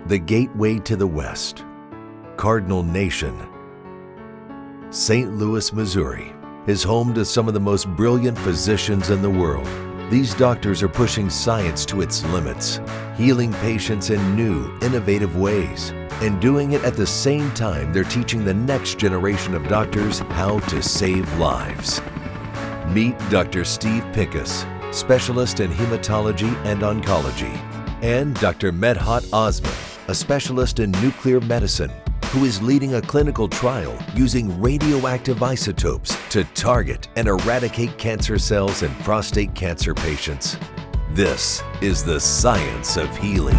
the gateway to the West, Cardinal Nation. St. Louis, Missouri is home to some of the most brilliant physicians in the world. These doctors are pushing science to its limits, healing patients in new, innovative ways, and doing it at the same time they're teaching the next generation of doctors how to save lives. Meet Dr. Steve Pincus, specialist in hematology and oncology, and Dr. Medhat Osman, a specialist in nuclear medicine, who is leading a clinical trial using radioactive isotopes to target and eradicate cancer cells in prostate cancer patients. This is the science of healing.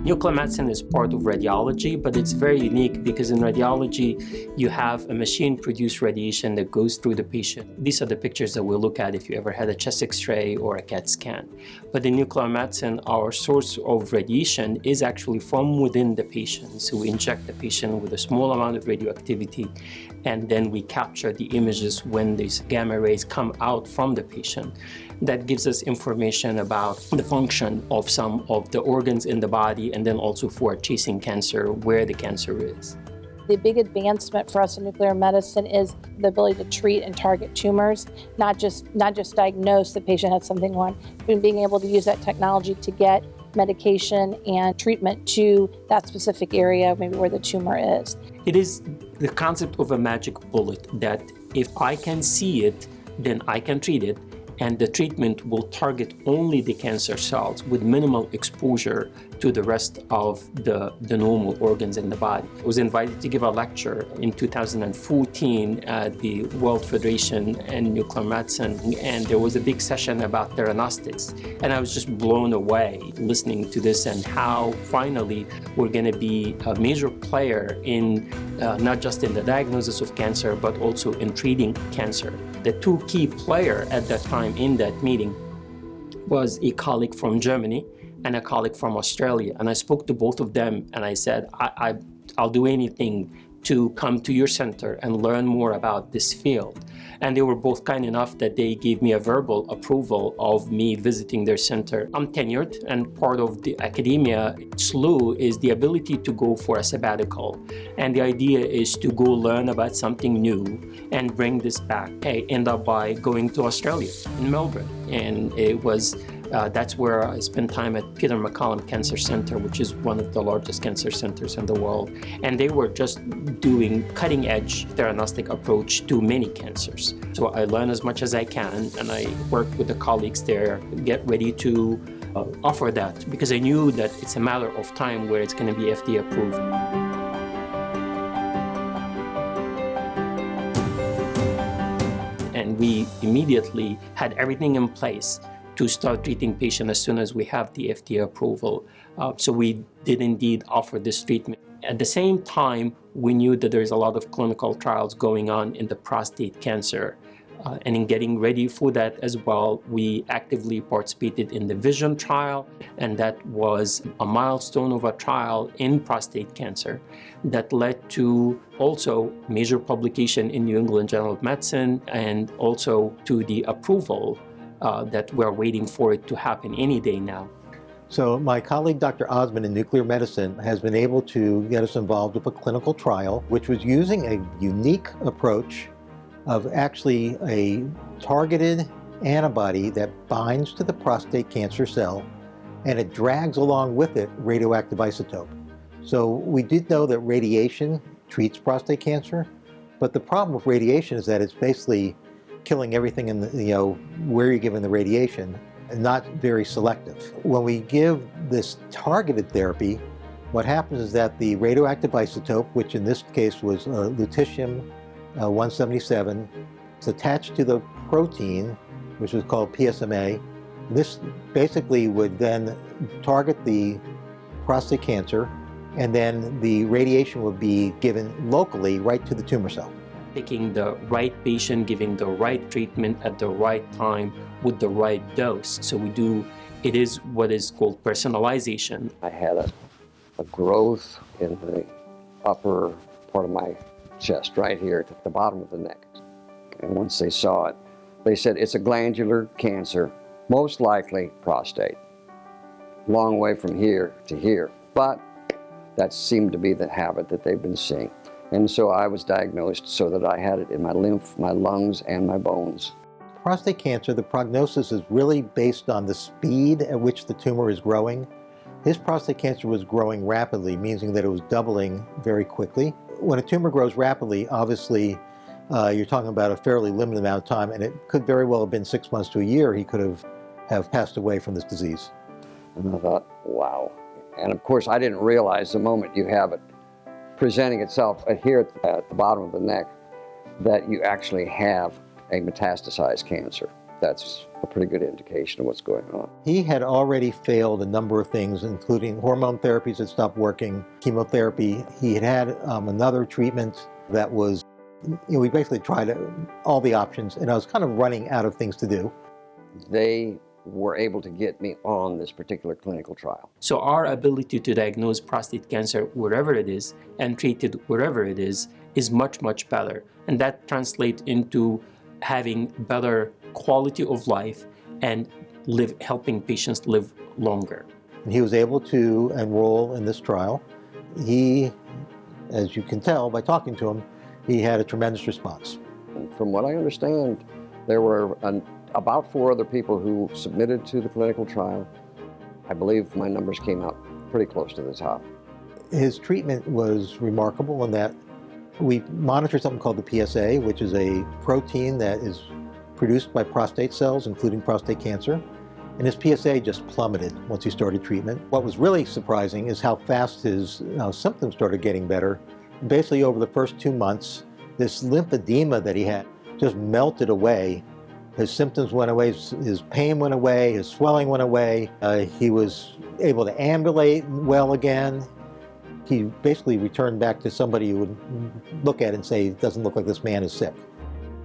Nuclear medicine is part of radiology, but it's very unique because in radiology, you have a machine-produced radiation that goes through the patient. These are the pictures that we'll look at if you ever had a chest X-ray or a CAT scan. But in nuclear medicine, our source of radiation is actually from within the patient. So we inject the patient with a small amount of radioactivity, and then we capture the images when these gamma rays come out from the patient. That gives us information about the function of some of the organs in the body, and then also for chasing cancer, where the cancer is. The big advancement for us in nuclear medicine is the ability to treat and target tumors, not just diagnose the patient has something wrong, but being able to use that technology to get medication and treatment to that specific area, maybe where the tumor is. It is the concept of a magic bullet that if I can see it, then I can treat it, and the treatment will target only the cancer cells with minimal exposure to the rest of the normal organs in the body. I was invited to give a lecture in 2014 at the World Federation in Nuclear Medicine, and there was a big session about Theranostics. And I was just blown away listening to this and how finally we're going to be a major player in not just in the diagnosis of cancer, but also in treating cancer. The two key players at that time in that meeting was a colleague from Germany and a colleague from Australia. And I spoke to both of them and I said, I'll do anything to come to your center and learn more about this field. And they were both kind enough that they gave me a verbal approval of me visiting their center. I'm tenured, and part of the academia, SLU, is the ability to go for a sabbatical. And the idea is to go learn about something new and bring this back. I end up by going to Australia, in Melbourne. And it was that's where I spent time at Peter MacCallum Cancer Center, which is one of the largest cancer centers in the world. And they were just doing cutting-edge theranostic approach to many cancers. So I learn as much as I can, and I work with the colleagues there, get ready to offer that, because I knew that it's a matter of time where it's going to be FDA approved. And we immediately had everything in place to start treating patients as soon as we have the FDA approval. So we did indeed offer this treatment. At the same time, we knew that there's a lot of clinical trials going on in the prostate cancer. And in getting ready for that as well, we actively participated in the VISION trial, and that was a milestone of a trial in prostate cancer that led to also major publication in New England Journal of Medicine, and also to the approval that we're waiting for it to happen any day now. So my colleague, Dr. Osman in nuclear medicine, has been able to get us involved with a clinical trial, which was using a unique approach of actually a targeted antibody that binds to the prostate cancer cell, and it drags along with it radioactive isotope. So we did know that radiation treats prostate cancer, but the problem with radiation is that it's basically killing everything in the, where you're giving the radiation, and not very selective. When we give this targeted therapy, what happens is that the radioactive isotope, which in this case was lutetium-177, is attached to the protein, which is called PSMA. This basically would then target the prostate cancer, and then the radiation would be given locally right to the tumor cell. Picking the right patient, giving the right treatment at the right time with the right dose. So it is what is called personalization. I had a growth in the upper part of my chest, right here at the bottom of the neck. And once they saw it, they said it's a glandular cancer, most likely prostate. long way from here to here. But that seemed to be the habit that they've been seeing. And so I was diagnosed so that I had it in my lymph, my lungs, and my bones. Prostate cancer, the prognosis is really based on the speed at which the tumor is growing. His prostate cancer was growing rapidly, meaning that it was doubling very quickly. When a tumor grows rapidly, obviously, you're talking about a fairly limited amount of time, and it could very well have been 6 months to a year he could have passed away from this disease. And I thought, wow. And of course, I didn't realize the moment you have it presenting itself here at the bottom of the neck that you actually have a metastasized cancer. That's a pretty good indication of what's going on. He had already failed a number of things, including hormone therapies that stopped working, chemotherapy. He had another treatment that was, we basically tried all the options, and I was kind of running out of things to do. They were able to get me on this particular clinical trial. So our ability to diagnose prostate cancer wherever it is and treat it wherever it is much, much better. And that translates into having better quality of life and helping patients live longer. He was able to enroll in this trial. He, as you can tell by talking to him, he had a tremendous response. From what I understand, there were about 4 other people who submitted to the clinical trial. I believe my numbers came out pretty close to the top. His treatment was remarkable in that we monitor something called the PSA, which is a protein that is produced by prostate cells, including prostate cancer. And his PSA just plummeted once he started treatment. What was really surprising is how fast his symptoms started getting better. Basically, over the first 2 months, this lymphedema that he had just melted away. His symptoms went away, his pain went away, his swelling went away. He was able to ambulate well again. He basically returned back to somebody who would look at it and say, it doesn't look like this man is sick.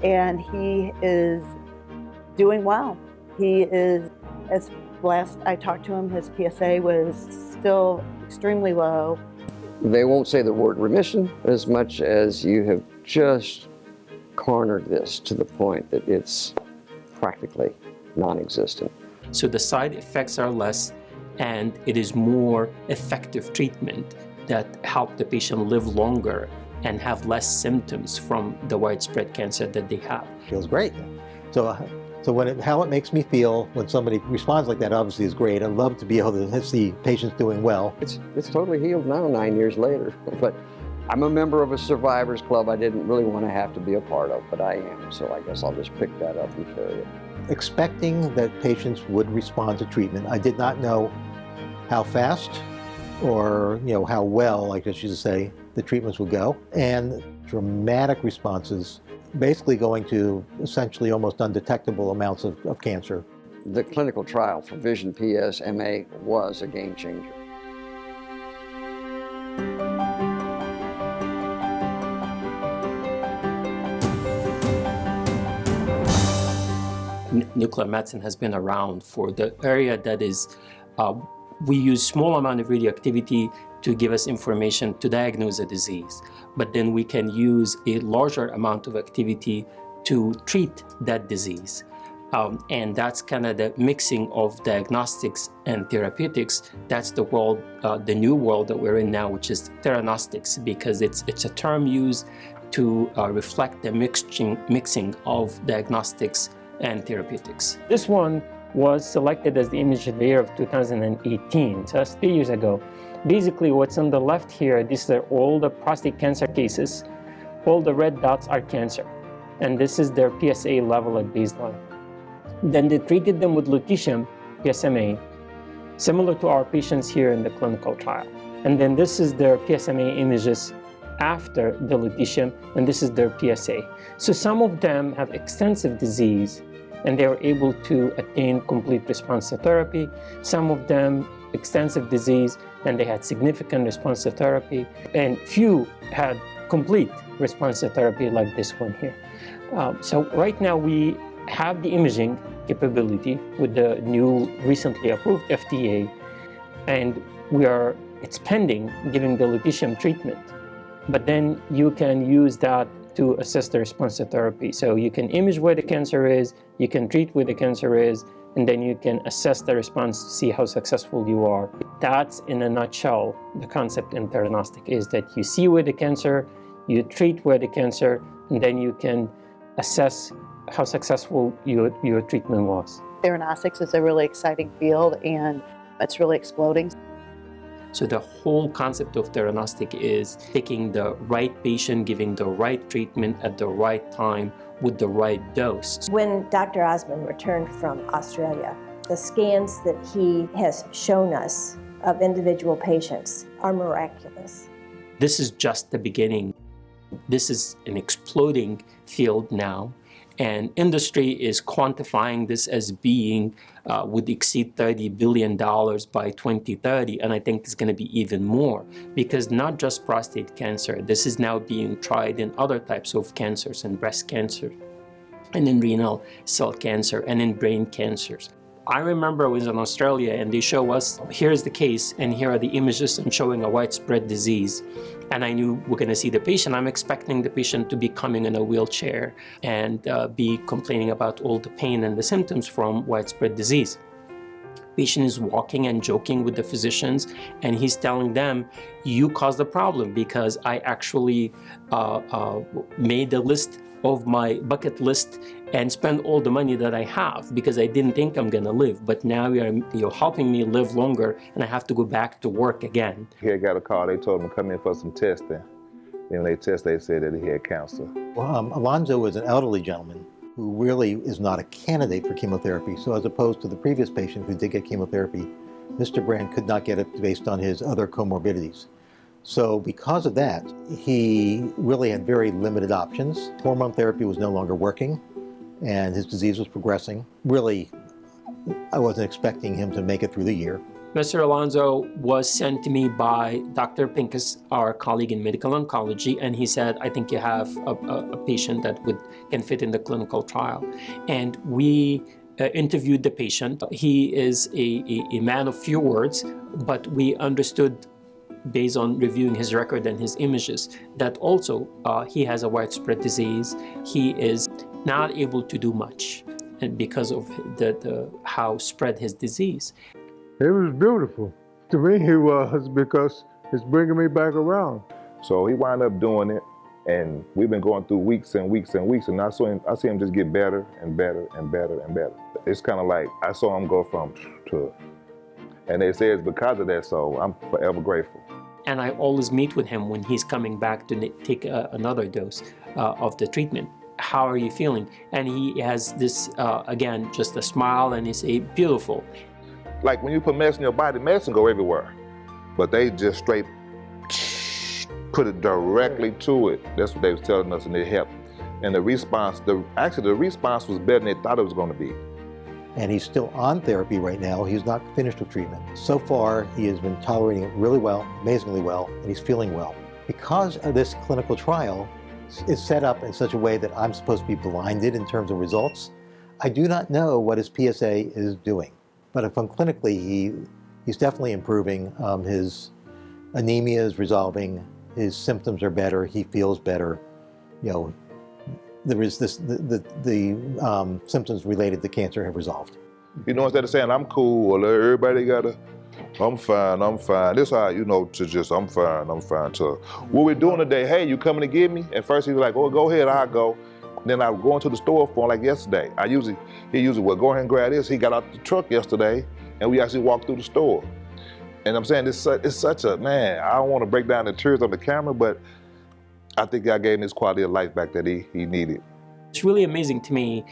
And he is doing well. He is, as last I talked to him, his PSA was still extremely low. They won't say the word remission as much as you have just cornered this to the point that it's practically non-existent. So the side effects are less and it is more effective treatment that help the patient live longer and have less symptoms from the widespread cancer that they have. Feels great. So how it makes me feel when somebody responds like that obviously is great. I love to be able to see patients doing well. It's totally healed now 9 years later, but I'm a member of a survivors club I didn't really want to have to be a part of, but I am, so I guess I'll just pick that up and carry it. Expecting that patients would respond to treatment, I did not know how fast or how well, I guess you should say, the treatments would go, and dramatic responses, basically going to essentially almost undetectable amounts of cancer. The clinical trial for Vision PSMA was a game changer. Nuclear medicine has been around for the area that is, we use small amount of radioactivity to give us information to diagnose a disease, but then we can use a larger amount of activity to treat that disease. And that's kind of the mixing of diagnostics and therapeutics. That's the world, the new world that we're in now, which is Theranostics, because it's a term used to reflect the mixing of diagnostics and therapeutics. This one was selected as the image of the year of 2018, so that's 3 years ago. Basically, what's on the left here, these are all the prostate cancer cases. All the red dots are cancer, and this is their PSA level at baseline. Then they treated them with lutetium PSMA, similar to our patients here in the clinical trial. And then this is their PSMA images after the lutetium, and this is their PSA. So some of them have extensive disease, and they were able to attain complete response to therapy. Some of them extensive disease, and they had significant response to therapy, and few had complete response to therapy like this one here. So right now we have the imaging capability with the new recently approved FDA, and it's pending giving the lutetium treatment. But then you can use that to assess the response to therapy. So you can image where the cancer is, you can treat where the cancer is, and then you can assess the response to see how successful you are. That's, in a nutshell, the concept in Theranostic, is that you see where the cancer, you treat where the cancer, and then you can assess how successful your treatment was. Theranostics is a really exciting field, and it's really exploding. So the whole concept of Theranostic is picking the right patient, giving the right treatment at the right time with the right dose. When Dr. Osmond returned from Australia, the scans that he has shown us of individual patients are miraculous. This is just the beginning. This is an exploding field now, and industry is quantifying this as being would exceed $30 billion by 2030, and I think it's going to be even more, because not just prostate cancer, this is now being tried in other types of cancers, in breast cancer, and in renal cell cancer, and in brain cancers. I remember I was in Australia and they show us, here's the case and here are the images and showing a widespread disease. And I knew we're going to see the patient. I'm expecting the patient to be coming in a wheelchair and be complaining about all the pain and the symptoms from widespread disease. Patient is walking and joking with the physicians, and he's telling them, you caused the problem because I actually made a list of my bucket list and spend all the money that I have because I didn't think I'm gonna live, but now you're helping me live longer and I have to go back to work again. He had got a call, they told him to come in for some testing. And when they tested, they said that he had cancer. Well, Alonzo is an elderly gentleman who really is not a candidate for chemotherapy. So as opposed to the previous patient who did get chemotherapy, Mr. Brand could not get it based on his other comorbidities. So because of that, he really had very limited options. Hormone therapy was no longer working, and his disease was progressing. Really, I wasn't expecting him to make it through the year. Mr. Alonzo was sent to me by Dr. Pincus, our colleague in medical oncology, and he said, I think you have a patient that can fit in the clinical trial. And we interviewed the patient. He is a man of few words, but we understood, based on reviewing his record and his images, that also he has a widespread disease. He is not able to do much, and because of how spread his disease. It was beautiful. To me, it was, because it's bringing me back around. So he wound up doing it, and we've been going through weeks and weeks and weeks, and I see him just get better and better and better and better. It's kind of like I saw him go from to, and they say it's because of that, so I'm forever grateful. And I always meet with him when he's coming back to take another dose of the treatment. How are you feeling? And he has this, again, just a smile, and he say, beautiful. Like when you put medicine in your body, medicine go everywhere. But they just straight put it directly to it. That's what they was telling us, and it helped. And the response, actually the response was better than they thought it was going to be. And he's still on therapy right now. He's not finished with treatment. So far, he has been tolerating it really well, amazingly well, and he's feeling well. Because of this clinical trial is set up in such a way that I'm supposed to be blinded in terms of results, I do not know what his PSA is doing. But if clinically, he's definitely improving. His anemia is resolving. His symptoms are better. He feels better. You know, there is the symptoms related to cancer have resolved. You know, instead of saying I'm cool, or everybody gotta, I'm fine. This how, you know, to just I'm fine. To what we're doing today, hey, you coming to get me? And first he was like, oh, go ahead, I'll go. Then I was going to the store for him like yesterday. He usually, well, go ahead and grab this. He got out the truck yesterday, and we actually walked through the store. And I'm saying, it's such a, man, I don't want to break down the tears on the camera, but I think God gave him his quality of life back that he needed. It's really amazing to me.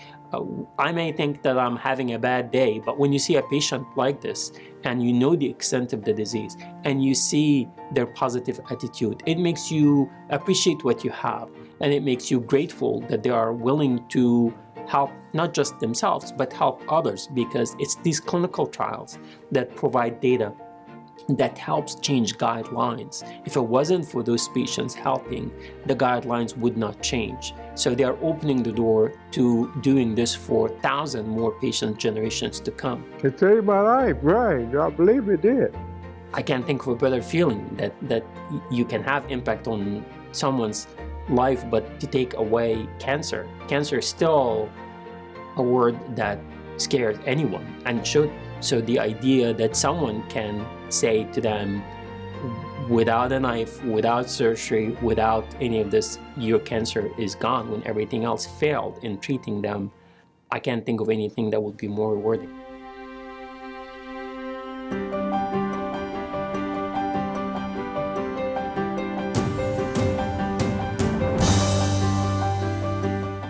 I may think that I'm having a bad day, but when you see a patient like this, and you know the extent of the disease, and you see their positive attitude, it makes you appreciate what you have, and it makes you grateful that they are willing to help not just themselves, but help others, because it's these clinical trials that provide data that helps change guidelines. If it wasn't for those patients helping, the guidelines would not change. So they are opening the door to doing this for 1,000 more patient generations to come. It saved my life, right? I believe it did. I can't think of a better feeling that you can have impact on someone's life, but to take away cancer. Cancer is still a word that scared anyone. And so the idea that someone can say to them, without a knife, without surgery, without any of this, your cancer is gone, when everything else failed in treating them, I can't think of anything that would be more rewarding.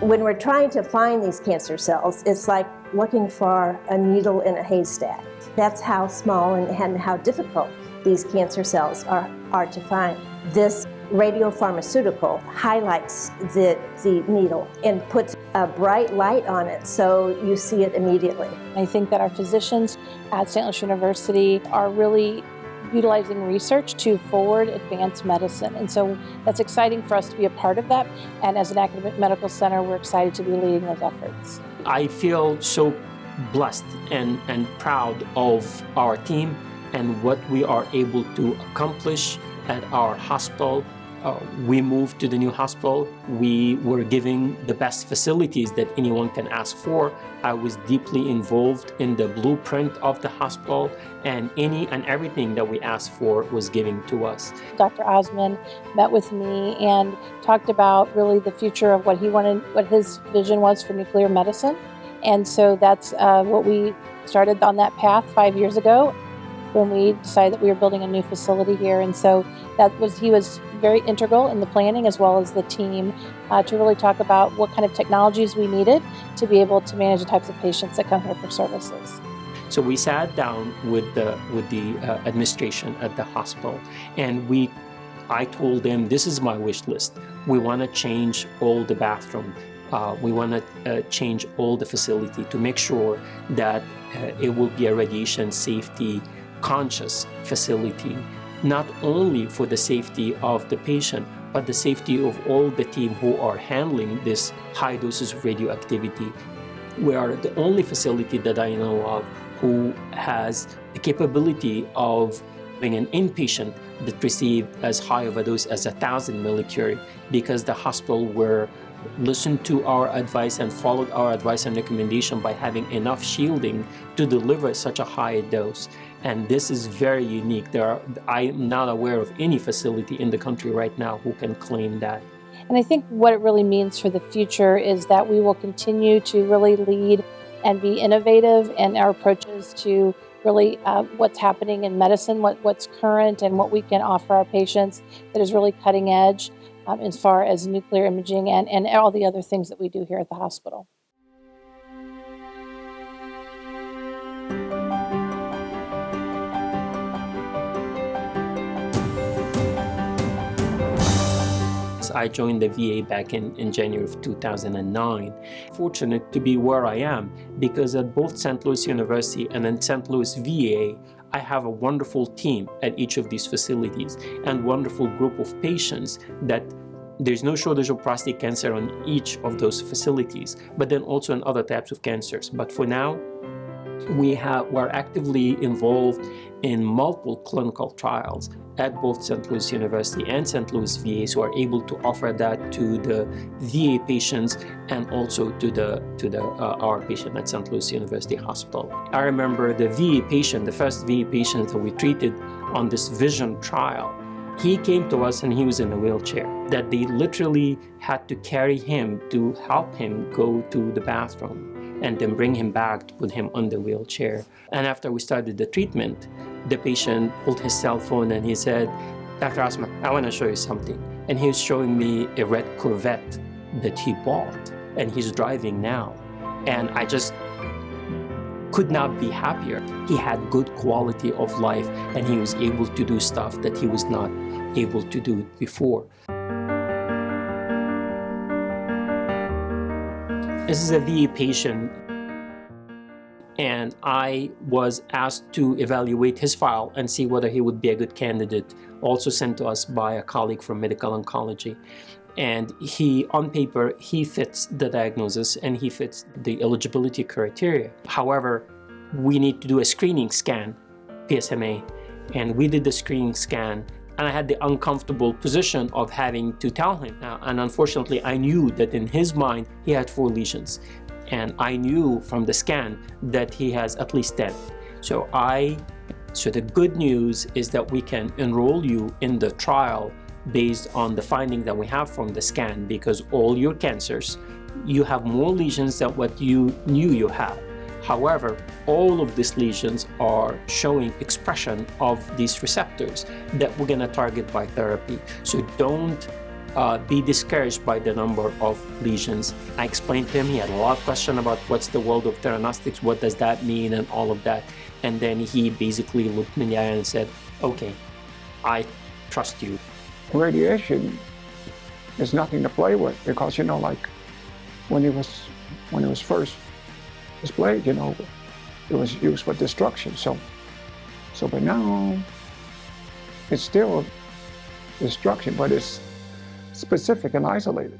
When we're trying to find these cancer cells, it's like looking for a needle in a haystack. That's how small and how difficult these cancer cells are to find. This radiopharmaceutical highlights the needle and puts a bright light on it so you see it immediately. I think that our physicians at St. Louis University are really utilizing research to forward advanced medicine. And so that's exciting for us to be a part of that. And as an academic medical center, we're excited to be leading those efforts. I feel so blessed and proud of our team and what we are able to accomplish at our hospital. We moved to the new hospital. We were giving the best facilities that anyone can ask for. I was deeply involved in the blueprint of the hospital, and everything that we asked for was given to us. Dr. Osman met with me and talked about really the future of what he wanted, what his vision was for nuclear medicine. And so that's what we started on that path 5 years ago when we decided that we were building a new facility here. And so he was very integral in the planning as well as the team to really talk about what kind of technologies we needed to be able to manage the types of patients that come here for services. So we sat down with the administration at the hospital, and I told them, this is my wish list. We want to change all the bathroom. We want to change all the facility to make sure that it will be a radiation safety conscious facility, not only for the safety of the patient, but the safety of all the team who are handling this high doses of radioactivity. We are the only facility that I know of who has the capability of being an inpatient that received as high of a dose as 1,000 millicurie, because the hospital were listened to our advice and followed our advice and recommendation by having enough shielding to deliver such a high dose. And this is very unique. I am not aware of any facility in the country right now who can claim that. And I think what it really means for the future is that we will continue to really lead and be innovative in our approaches to really what's happening in medicine, what's current, and what we can offer our patients that is really cutting edge as far as nuclear imaging and all the other things that we do here at the hospital. I joined the VA back in January of 2009. Fortunate to be where I am because at both St. Louis University and in St. Louis VA, I have a wonderful team at each of these facilities and wonderful group of patients that there's no shortage of prostate cancer on each of those facilities, but then also in other types of cancers. But for now, we're actively involved in multiple clinical trials at both St. Louis University and St. Louis VA, so are able to offer that to the VA patients and also to our patient at St. Louis University Hospital. I remember the first VA patient that we treated on this vision trial. He came to us and he was in a wheelchair, that they literally had to carry him to help him go to the bathroom and then bring him back to put him on the wheelchair. And after we started the treatment, the patient pulled his cell phone and he said, "Dr. Osman, I want to show you something." And he was showing me a red Corvette that he bought and he's driving now. And I just could not be happier. He had good quality of life and he was able to do stuff that he was not able to do before. This is a VA patient, and I was asked to evaluate his file and see whether he would be a good candidate, also sent to us by a colleague from medical oncology. And on paper, he fits the diagnosis and he fits the eligibility criteria. However, we need to do a screening scan, PSMA, and we did the screening scan, and I had the uncomfortable position of having to tell him. And unfortunately, I knew that in his mind, he had 4 lesions. and I knew from the scan that he has at least 10. So the good news is that we can enroll you in the trial based on the finding that we have from the scan, because all your cancers, you have more lesions than what you knew you had. However, all of these lesions are showing expression of these receptors that we're going to target by therapy. So don't be discouraged by the number of lesions. I explained to him, he had a lot of questions about what's the world of Theranostics, what does that mean, and all of that. And then he basically looked me in the eye and said, okay, I trust you. Radiation is nothing to play with, because, like when it was first displayed, it was used for destruction. But now it's still destruction, but it's specific and isolated.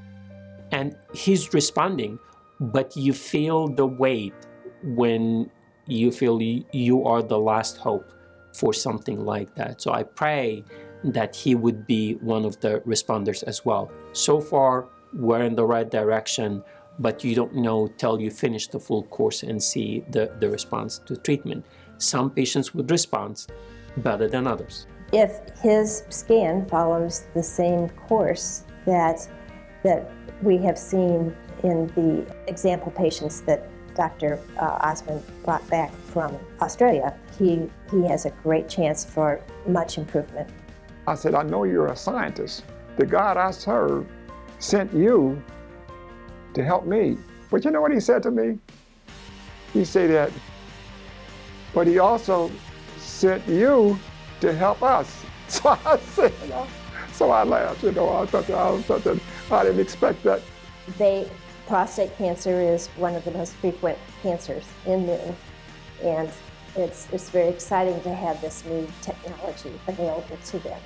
And he's responding, but you feel the weight when you feel you are the last hope for something like that. So I pray that he would be one of the responders as well. So far, we're in the right direction, but you don't know till you finish the full course and see the response to treatment. Some patients would respond better than others. If his scan follows the same course that we have seen in the example patients that Dr. Osmond brought back from Australia, he has a great chance for much improvement. I said, I know you're a scientist. The God I serve sent you to help me. But you know what he said to me? He said that, but he also sent you to help us. So I said, so I laughed, I thought I didn't expect that. Prostate cancer is one of the most frequent cancers in men, and it's very exciting to have this new technology available to them.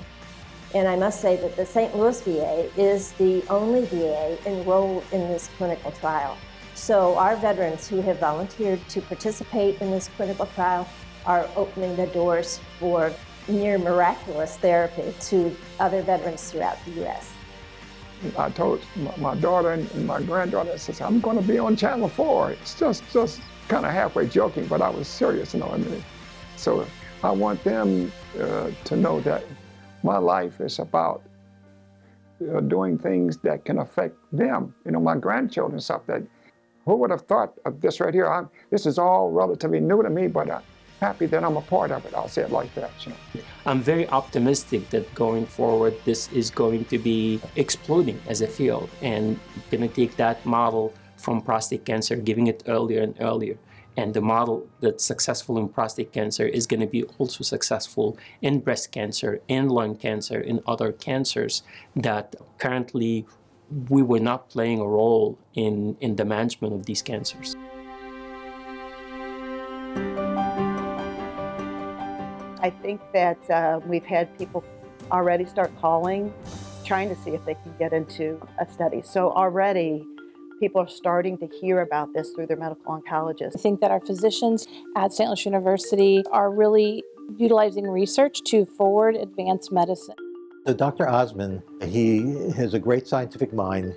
And I must say that the St. Louis VA is the only VA enrolled in this clinical trial. So our veterans who have volunteered to participate in this clinical trial are opening the doors for near miraculous therapy to other veterans throughout the U.S. I told my daughter and my granddaughter, I said, I'm going to be on Channel 4. It's just kind of halfway joking, but I was serious, So I want them to know that my life is about doing things that can affect them. My grandchildren, stuff that, who would have thought of this right here? This is all relatively new to me, but I'm happy that I'm a part of it. I'll say it like that. I'm very optimistic that going forward, this is going to be exploding as a field, and going to take that model from prostate cancer, giving it earlier and earlier. And the model that's successful in prostate cancer is going to be also successful in breast cancer, in lung cancer, in other cancers that currently we were not playing a role in the management of these cancers. I think that we've had people already start calling, trying to see if they can get into a study. So already people are starting to hear about this through their medical oncologists. I think that our physicians at St. Louis University are really utilizing research to forward advanced medicine. So Dr. Osmond, he has a great scientific mind.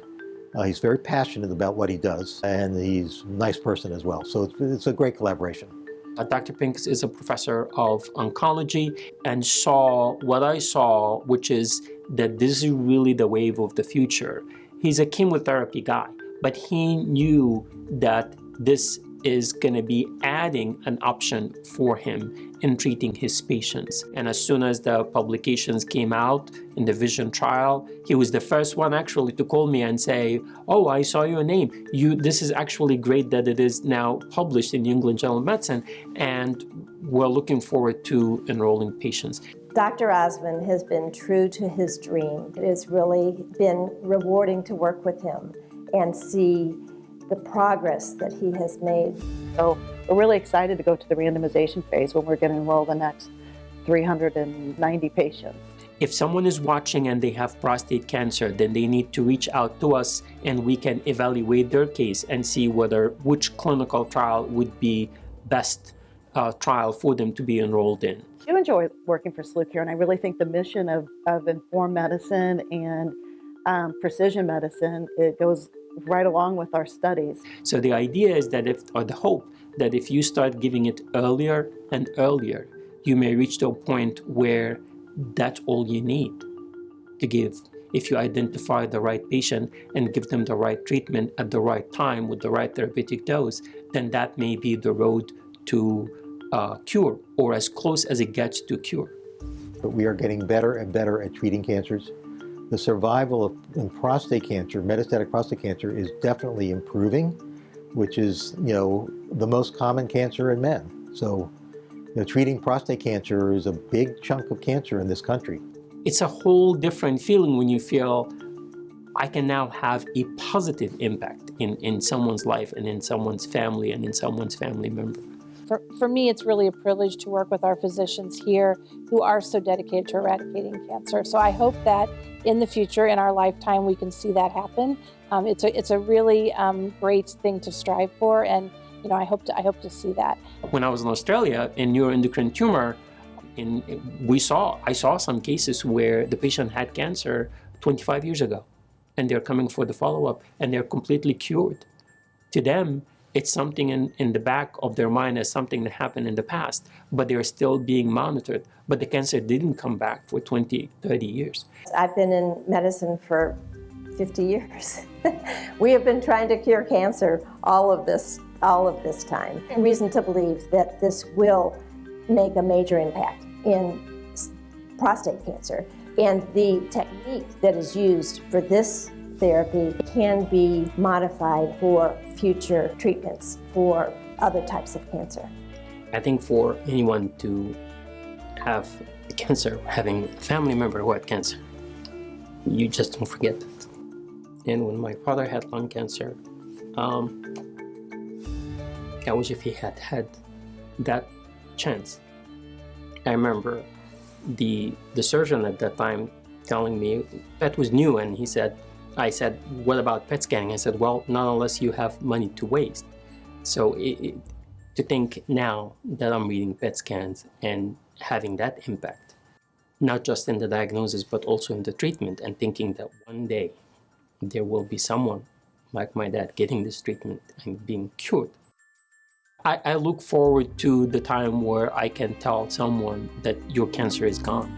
He's very passionate about what he does, and he's a nice person as well. So it's a great collaboration. Dr. Pinks is a professor of oncology and saw what I saw, which is that this is really the wave of the future. He's a chemotherapy guy, but he knew that this is going to be adding an option for him in treating his patients. And as soon as the publications came out in the Vision trial, he was the first one actually to call me and say, oh, I saw your name. This is actually great that it is now published in New England Journal of Medicine, and we're looking forward to enrolling patients. Dr. Osmond has been true to his dream. It has really been rewarding to work with him and see the progress that he has made. So we're really excited to go to the randomization phase when we're going to enroll the next 390 patients. If someone is watching and they have prostate cancer, then they need to reach out to us and we can evaluate their case and see which clinical trial would be best trial for them to be enrolled in. I do enjoy working for SLUCare, and I really think the mission of informed medicine and precision medicine, it goes right along with our studies. So the idea is that the hope that if you start giving it earlier and earlier, you may reach to a point where that's all you need to give. If you identify the right patient and give them the right treatment at the right time with the right therapeutic dose, then that may be the road to cure, or as close as it gets to cure. But we are getting better and better at treating cancers. The survival in prostate cancer, metastatic prostate cancer, is definitely improving, which is, the most common cancer in men. So, treating prostate cancer is a big chunk of cancer in this country. It's a whole different feeling when you feel I can now have a positive impact in someone's life and in someone's family and in someone's family member. For me, it's really a privilege to work with our physicians here who are so dedicated to eradicating cancer. So I hope that in the future, in our lifetime, we can see that happen. It's a really great thing to strive for, and I hope to see that. When I was in Australia in neuroendocrine tumor, I saw some cases where the patient had cancer 25 years ago, and they're coming for the follow-up, and they're completely cured. To them, it's something in the back of their mind as something that happened in the past, but they're still being monitored. But the cancer didn't come back for 20, 30 years. I've been in medicine for 50 years. We have been trying to cure cancer all of this time. Reason to believe that this will make a major impact in prostate cancer. And the technique that is used for this therapy can be modified for future treatments for other types of cancer. I think for anyone to have cancer, having a family member who had cancer, you just don't forget that. And when my father had lung cancer, I wish if he had had that chance. I remember the surgeon at that time telling me PET was new, and I said, what about PET scanning? I said, well, not unless you have money to waste. So to think now that I'm reading PET scans and having that impact, not just in the diagnosis, but also in the treatment, and thinking that one day there will be someone like my dad getting this treatment and being cured. I look forward to the time where I can tell someone that your cancer is gone.